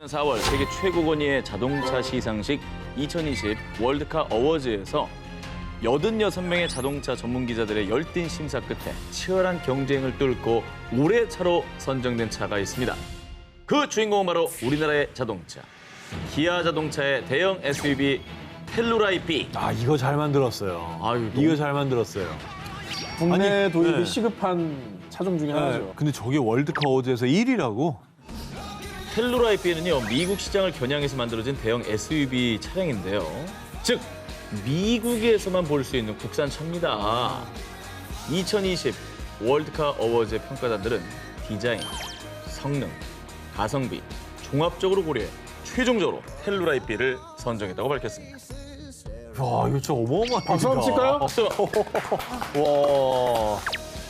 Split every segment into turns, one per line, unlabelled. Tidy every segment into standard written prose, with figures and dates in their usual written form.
4월 세계 최고 권위의 자동차 시상식 2020 월드카 어워즈에서 86명의 자동차 전문 기자들의 열띤 심사 끝에 치열한 경쟁을 뚫고 올해 차로 선정된 차가 있습니다. 그 주인공은 바로 우리나라의 자동차. 기아 자동차의 대형 SUV 텔루라이 B.
아, 이거 잘 만들었어요.
아유,
이거 잘 만들었어요.
국내
아니,
도입이
네.
시급한 차종 중에 하나죠.
근데 저게 월드컵 어워즈에서 1위라고?
텔루라이 B는요, 미국 시장을 겨냥해서 만들어진 대형 SUV 차량인데요. 즉, 미국에서만 볼 수 있는 국산차입니다. 2020 월드카 어워즈의 평가단들은 디자인, 성능, 가성비, 종합적으로 고려해 최종적으로 텔루라이 B를 선정했다고 밝혔습니다.
와, 이거 진짜 어마어마하다.
박수 한번 칠까요?
박수!
와.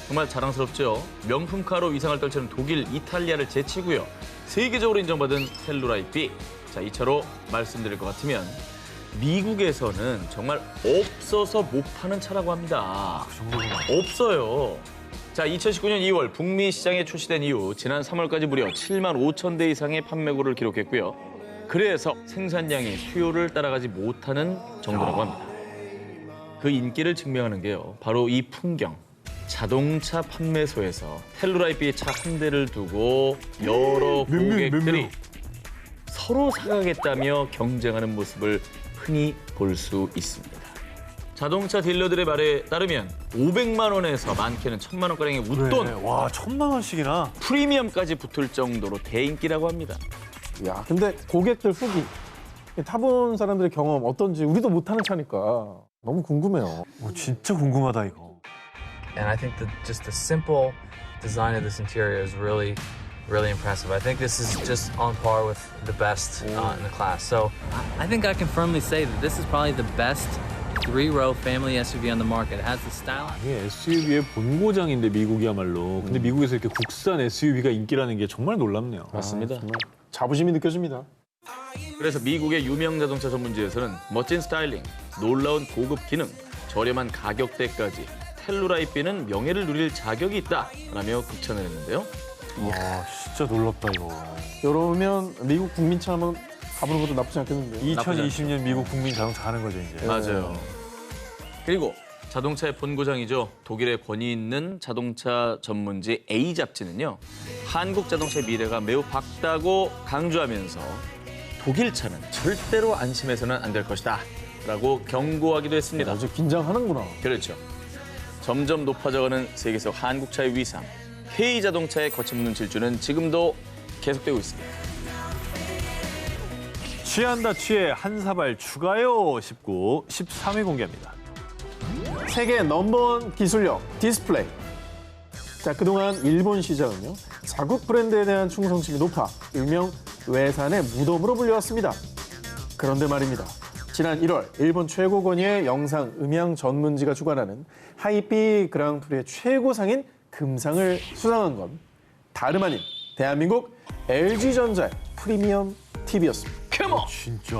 정말 자랑스럽죠. 명품카로 위상을 떨치는 독일, 이탈리아를 제치고요. 세계적으로 인정받은 텔루라이 B. 자, 이 차로 말씀드릴 것 같으면 미국에서는 정말 없어서 못 파는 차라고 합니다.
그 정도구나.
없어요. 자, 2019년 2월 북미 시장에 출시된 이후 지난 3월까지 무려 7만 5천 대 이상의 판매고를 기록했고요. 그래서 생산량이 수요를 따라가지 못하는 정도라고 합니다. 그 인기를 증명하는 게요. 바로 이 풍경. 자동차 판매소에서 텔루라이 B 차 한 대를 두고 여러 고객들이 서로 사가겠다며 경쟁하는 모습을 흔히 볼 수 있습니다. 자동차 딜러들의 말에 따르면 500만 원에서 많게는 1000만 원가량의 웃돈,
그래. 와, 1000만 원씩이나.
프리미엄까지 붙을 정도로 대인기라고 합니다.
야, 근데 고객들 후기, 타본 사람들의 경험 어떤지 우리도 못하는 차니까 너무 궁금해요.
진짜 궁금하다, 이거.
And I think that just the simple design of this interior is really, really impressive. I think this is just on par with the best in the class. So I think I can firmly say that this is probably the best three-row family SUV on the market. It has the style.
이게 SUV의 본고장인데, 미국이야말로. 근데 미국에서 이렇게 국산 SUV가 인기라는 게 정말 놀랍네요.
맞습니다.
정말 자부심이 느껴집니다.
그래서 미국의 유명 자동차 전문지에서는 멋진 스타일링, 놀라운 고급 기능, 저렴한 가격대까지 텔루라이 B는 명예를 누릴 자격이 있다라며 극찬을 했는데요.
와, 진짜 놀랍다, 이거.
이러면 미국 국민차 한번 가보는 것도 나쁘지 않겠는데.
2020년 미국 국민 자동차 하는 거죠, 이제.
맞아요. 그리고 자동차의 본고장이죠. 독일의 권위 있는 자동차 전문지 A 잡지는요. 한국 자동차의 미래가 매우 밝다고 강조하면서 독일 차는 절대로 안심해서는 안 될 것이다 라고 경고하기도 했습니다.
아주 긴장하는구나.
그렇죠. 점점 높아져가는 세계 속 한국차의 위상. K자동차의 거침없는 질주는 지금도 계속되고 있습니다.
취한다 취해 한 사발 추가요 19, 13위 공개합니다.
세계 넘버원 기술력 디스플레이. 자, 그동안 일본 시장은요, 자국 브랜드에 대한 충성심이 높아 일명 외산의 무덤으로 불려왔습니다. 그런데 말입니다. 지난 1월 일본 최고 권위의 영상 음향 전문지가 주관하는 하이피 그랑프리의 최고상인 금상을 수상한 건 다름 아닌 대한민국 LG전자의 프리미엄 TV였습니다.
진짜?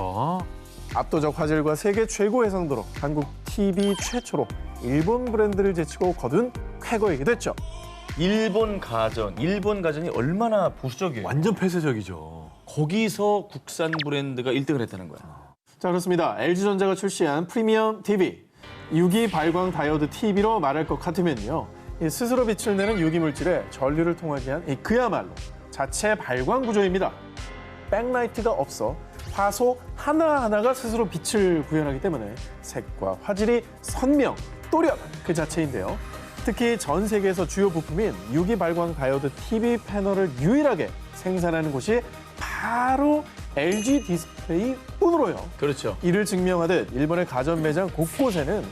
압도적 화질과 세계 최고 해상도로 한국 TV 최초로 일본 브랜드를 제치고 거둔 쾌거이기도 했죠.
일본 가전이 얼마나 보수적이에요.
완전 폐쇄적이죠.
거기서 국산 브랜드가 1등을 했다는 거야.
자, 그렇습니다. LG전자가 출시한 프리미엄 TV, 유기 발광 다이오드 TV로 말할 것 같으면요, 이 스스로 빛을 내는 유기물질에 전류를 통하게 한 그야말로 자체 발광 구조입니다. 백라이트가 없어 화소 하나하나가 스스로 빛을 구현하기 때문에 색과 화질이 선명, 또렷 그 자체인데요. 특히 전 세계에서 주요 부품인 유기 발광 다이오드 TV 패널을 유일하게 생산하는 곳이 바로 LG 디스플레이 뿐으로요.
그렇죠.
이를 증명하듯 일본의 가전 매장 곳곳에는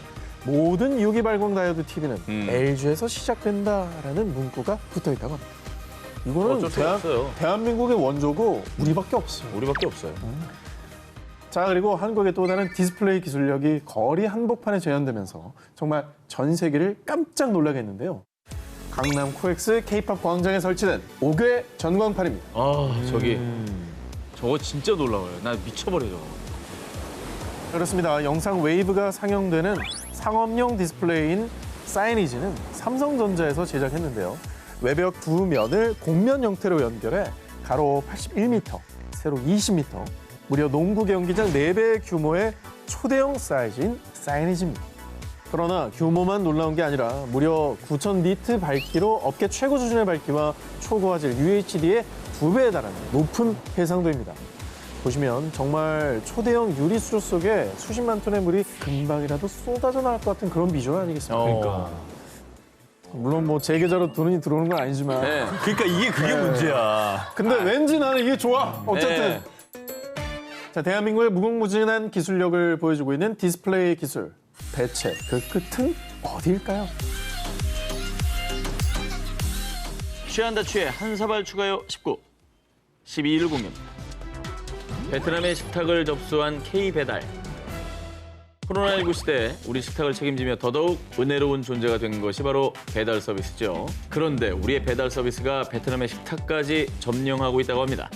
모든 유기 발광 다이오드 TV는 LG에서 시작된다라는 문구가 붙어 있다고 합니다. 이거는
어쩔 수가 없어요.
대한민국의 원조고 우리밖에 없어요.
우리밖에 없어요.
자, 그리고 한국의 또 다른 디스플레이 기술력이 거리 한복판에 재현되면서 정말 전 세계를 깜짝 놀라게 했는데요. 강남 코엑스 K-팝 광장에 설치된 5개 전광판입니다.
아, 저거 진짜 놀라워요. 나 미쳐버려, 저거.
그렇습니다. 영상 웨이브가 상영되는 상업용 디스플레이인 사이니지는 삼성전자에서 제작했는데요. 외벽 두 면을 곡면 형태로 연결해 가로 81m, 세로 20m, 무려 농구 경기장 4배 규모의 초대형 사이즈인 사이니지입니다. 그러나 규모만 놀라운 게 아니라 무려 9,000 니트 밝기로 업계 최고 수준의 밝기와 초고화질 UHD의 2배에 달하는 높은 해상도입니다. 보시면 정말 초대형 유리 수조 속에 수십만 톤의 물이 금방이라도 쏟아져 나갈 것 같은 그런 비주얼 아니겠습니까?
그러니까.
물론 뭐 제 계좌로 돈이 들어오는 건 아니지만
네.
그러니까 이게 그게 문제야.
근데 왠지 나는 이게 좋아. 어쨌든
네.
자, 대한민국의 무궁무진한 기술력을 보여주고 있는 디스플레이 기술. 대체 그 끝은 어디일까요?
취한다 취해 한 사발 추가요 19. 12일 공연. 베트남의 식탁을 접수한 K배달. 코로나19 시대 우리 식탁을 책임지며 더더욱 은혜로운 존재가 된 것이 바로 배달 서비스죠. 그런데 우리의 배달 서비스가 베트남의 식탁까지 점령하고 있다고 합니다.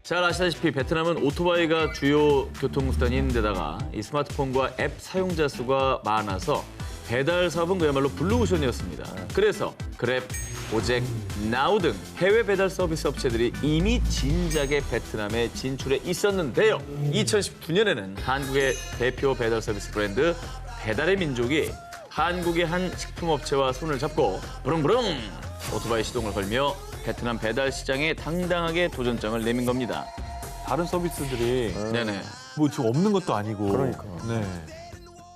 잘 아시다시피 베트남은 오토바이가 주요 교통수단인 데다가 이 스마트폰과 앱 사용자 수가 많아서 배달 사업은 그야말로 블루오션이었습니다. 그래서 그랩, 고잭, 나우 등 해외 배달 서비스 업체들이 이미 진작에 베트남에 진출해 있었는데요. 2019년에는 한국의 대표 배달 서비스 브랜드 배달의 민족이 한국의 한 식품업체와 손을 잡고 부릉부릉 오토바이 시동을 걸며 베트남 배달 시장에 당당하게 도전장을 내민 겁니다.
다른 서비스들이
네네.
뭐 지금 없는 것도 아니고.
그러니까.
네.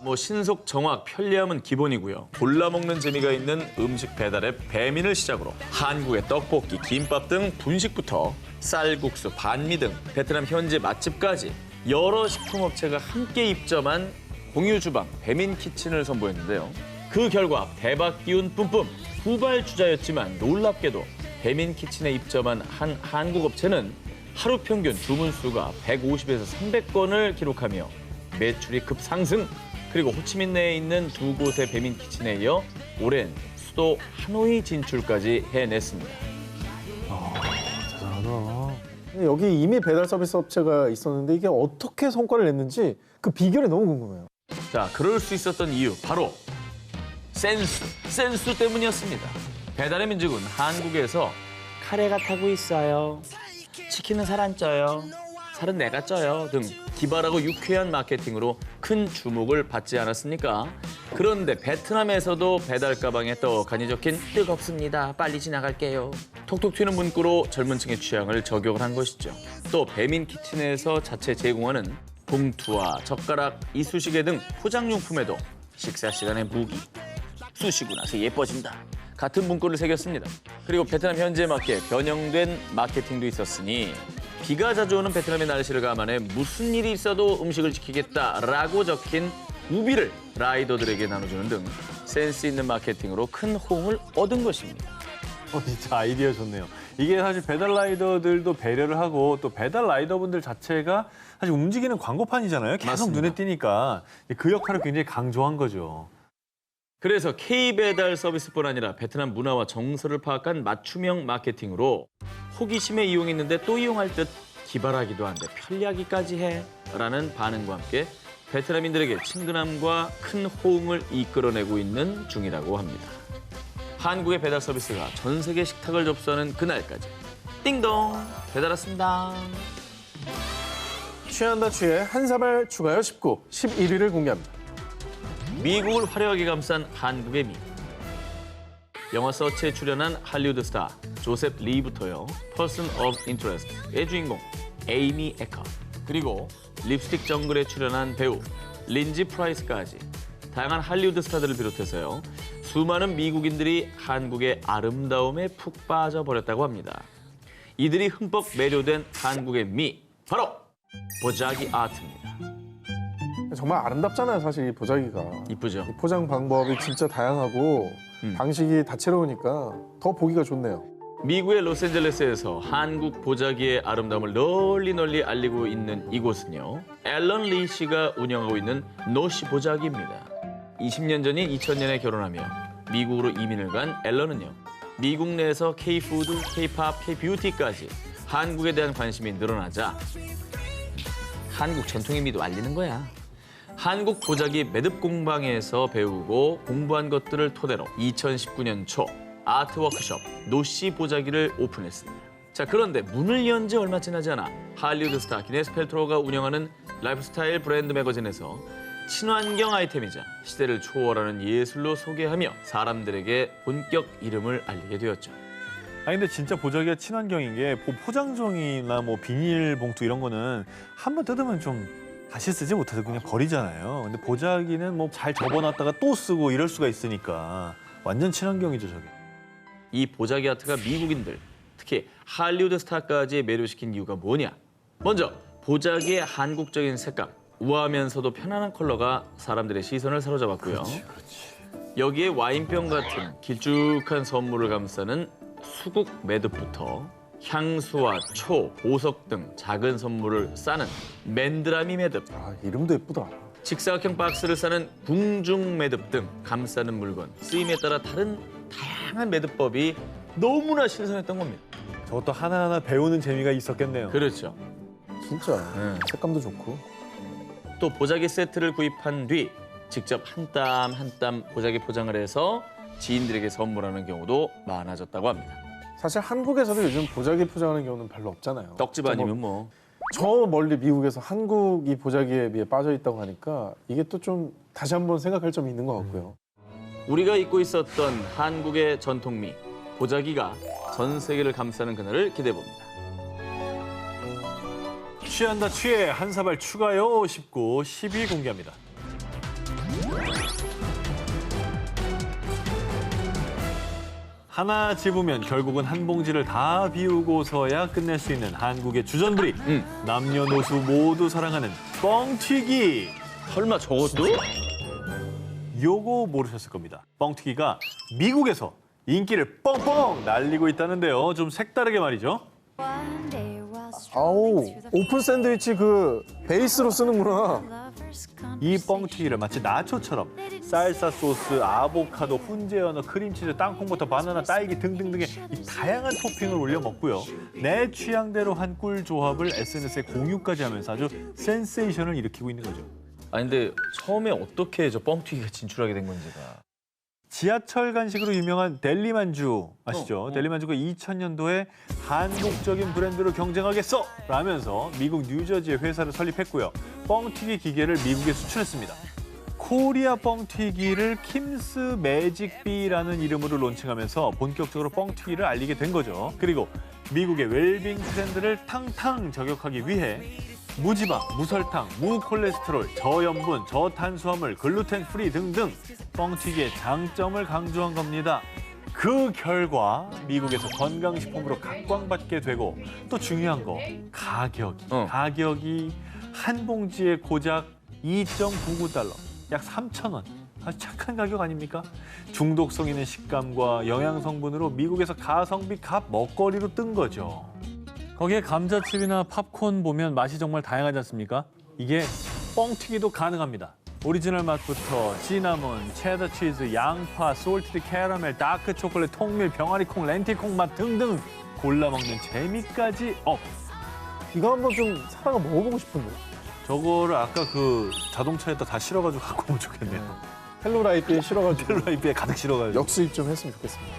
뭐 신속, 정확, 편리함은 기본이고요. 골라 먹는 재미가 있는 음식 배달의 배민을 시작으로 한국의 떡볶이, 김밥 등 분식부터 쌀국수, 반미 등 베트남 현지 맛집까지 여러 식품업체가 함께 입점한 공유 주방 배민 키친을 선보였는데요. 그 결과 대박 기운 뿜뿜 후발주자였지만 놀랍게도 배민 키친에 입점한 한 한국 업체는 하루 평균 주문 수가 150에서 300건을 기록하며 매출이 급상승. 그리고 호치민 내에 있는 두 곳의 배민 키친에 이어 올해는 수도 하노이 진출까지 해냈습니다.
대단하다. 여기 이미 배달 서비스 업체가 있었는데 이게 어떻게 성과를 냈는지 그 비결이 너무 궁금해요.
자, 그럴 수 있었던 이유 바로 센스 때문이었습니다. 배달의 민족은 한국에서 카레가 타고 있어요. 치킨은 살 안 쪄요. 살은 내가 쪄요. 등 기발하고 유쾌한 마케팅으로 큰 주목을 받지 않았습니까? 그런데 베트남에서도 배달 가방에 떡하니 적힌 뜨겁습니다. 빨리 지나갈게요. 톡톡 튀는 문구로 젊은 층의 취향을 저격을 한 것이죠. 또 배민 키친에서 자체 제공하는 봉투와 젓가락, 이쑤시개 등 포장용품에도 식사 시간에 무기, 쑤시고 나서 예뻐진다. 같은 문구를 새겼습니다. 그리고 베트남 현지에 맞게 변형된 마케팅도 있었으니 비가 자주 오는 베트남의 날씨를 감안해 무슨 일이 있어도 음식을 지키겠다라고 적힌 우비를 라이더들에게 나눠주는 등 센스 있는 마케팅으로 큰 호응을 얻은 것입니다.
진짜 아이디어 좋네요. 이게 사실 배달 라이더들도 배려를 하고 또 배달 라이더분들 자체가 사실 움직이는 광고판이잖아요. 계속
맞습니다.
눈에 띄니까 그 역할을 굉장히 강조한 거죠.
그래서 K배달 서비스뿐 아니라 베트남 문화와 정서를 파악한 맞춤형 마케팅으로 호기심에 이용했는데 또 이용할 듯 기발하기도 한데 편리하기까지 해 라는 반응과 함께 베트남인들에게 친근함과 큰 호응을 이끌어내고 있는 중이라고 합니다. 한국의 배달 서비스가 전 세계 식탁을 접수하는 그날까지 띵동 배달 왔습니다.
취한다 취해 한 사발 추가요 19, 11위를 공개합니다.
미국을 화려하게 감싼 한국의 미. 영화 서치에 출연한 할리우드 스타 조셉 리부터요. Person of Interest의 주인공 에이미 에커. 그리고 립스틱 정글에 출연한 배우 린지 프라이스까지 다양한 할리우드 스타들을 비롯해서요. 수많은 미국인들이 한국의 아름다움에 푹 빠져버렸다고 합니다. 이들이 흠뻑 매료된 한국의 미, 바로 보자기 아트입니다.
정말 아름답잖아요, 사실 이 보자기가.
이쁘죠?
이 포장 방법이 진짜 다양하고 방식이 다채로우니까 더 보기가 좋네요.
미국의 로스앤젤레스에서 한국 보자기의 아름다움을 널리 알리고 있는 이곳은요. 앨런 리 씨가 운영하고 있는 노시 보자기입니다. 20년 전인 2000년에 결혼하며 미국으로 이민을 간 앨런은요. 미국 내에서 K-푸드, K-팝, K-뷰티까지 한국에 대한 관심이 늘어나자 한국 전통의 미도 알리는 거야. 한국 보자기 매듭 공방에서 배우고 공부한 것들을 토대로 2019년 초 아트 워크숍 노시 보자기를 오픈했습니다. 자, 그런데 문을 연 지 얼마 지나지 않아 할리우드 스타 기네스 펠트로가 운영하는 라이프스타일 브랜드 매거진에서 친환경 아이템이자 시대를 초월하는 예술로 소개하며 사람들에게 본격 이름을 알리게 되었죠.
아니 근데 진짜 보자기가 친환경인 게 포장종이나 뭐 비닐봉투 이런 거는 한 번 뜯으면 좀 다시 쓰지 못해서 그냥 버리잖아요. 근데 보자기는 뭐 잘 접어놨다가 또 쓰고 이럴 수가 있으니까 완전 친환경이죠, 저게.
이 보자기 아트가 미국인들, 특히 할리우드 스타까지 매료시킨 이유가 뭐냐? 먼저 보자기의 한국적인 색감, 우아하면서도 편안한 컬러가 사람들의 시선을 사로잡았고요. 여기에 와인병 같은 길쭉한 선물을 감싸는 수국 매듭부터 향수와 초, 보석 등 작은 선물을 싸는 맨드라미 매듭,
아, 이름도 예쁘다.
직사각형 박스를 싸는 궁중 매듭 등 감싸는 물건, 쓰임에 따라 다른 다양한 매듭법이 너무나 신선했던 겁니다.
저것도 하나하나 배우는 재미가 있었겠네요.
그렇죠.
진짜 색감도 좋고.
또 보자기 세트를 구입한 뒤 직접 한 땀 한 땀 보자기 포장을 해서 지인들에게 선물하는 경우도 많아졌다고 합니다.
사실 한국에서도 요즘 보자기 포장하는 경우는 별로 없잖아요.
떡집 아니면 뭐.
저 멀리 미국에서 한국이 보자기에 비해 빠져 있다고 하니까 이게 또 좀 다시 한번 생각할 점이 있는 것 같고요.
우리가 잊고 있었던 한국의 전통미, 보자기가 전 세계를 감싸는 그날을 기대해봅니다.
취한다 취해 한 사발 추가요 19, 10위 공개합니다. 하나 집으면 결국은 한 봉지를 다 비우고서야 끝낼 수 있는 한국의 주전부리. 남녀노소 모두 사랑하는 뻥튀기.
설마 저것도?
요거 모르셨을 겁니다. 뻥튀기가 미국에서 인기를 뻥뻥 날리고 있다는데요. 좀 색다르게 말이죠.
아우, 오픈 샌드위치 그 베이스로 쓰는구나.
이 뻥튀기를 마치 나초처럼 쌀사 소스, 아보카도, 훈제 연어, 크림치즈, 땅콩버터, 바나나, 딸기 등등등의 이 다양한 토핑을 올려 먹고요. 내 취향대로 한 꿀 조합을 SNS에 공유까지 하면서 아주 센세이션을 일으키고 있는 거죠.
아니 근데 처음에 어떻게 저 뻥튀기가 진출하게 된 건지가.
지하철 간식으로 유명한 델리만주 아시죠? 델리만주가 2000년도에 한국적인 브랜드로 경쟁하겠어! 라면서 미국 뉴저지에 회사를 설립했고요. 뻥튀기 기계를 미국에 수출했습니다. 코리아 뻥튀기를 킴스 매직비라는 이름으로 론칭하면서 본격적으로 뻥튀기를 알리게 된 거죠. 그리고 미국의 웰빙 트렌드를 탕탕 저격하기 위해 무지방, 무설탕, 무콜레스테롤, 저염분, 저탄수화물, 글루텐 프리 등등 뻥튀기의 장점을 강조한 겁니다. 그 결과 미국에서 건강식품으로 각광받게 되고 또 중요한 거 가격이 한 봉지에 고작 2.99달러, 약 3,000원. 아주 착한 가격 아닙니까? 중독성 있는 식감과 영양 성분으로 미국에서 가성비 값 먹거리로 뜬 거죠. 거기에 감자칩이나 팝콘 보면 맛이 정말 다양하지 않습니까? 이게 뻥튀기도 가능합니다. 오리지널 맛부터 시나몬, 체더 치즈, 양파, 솔티드 캐러멜, 다크 초콜릿, 통밀, 병아리콩, 렌티콩 맛 등등 골라 먹는 재미까지 업.
이거 한번 좀 사다가 먹어보고 싶은데.
저거를 아까 그 자동차에다 다 실어가지고 갖고 오면 좋겠네요.
헬로라이프에 실어가지고
텔라이프에 가득 실어가지고.
역수입 좀 했으면 좋겠습니다.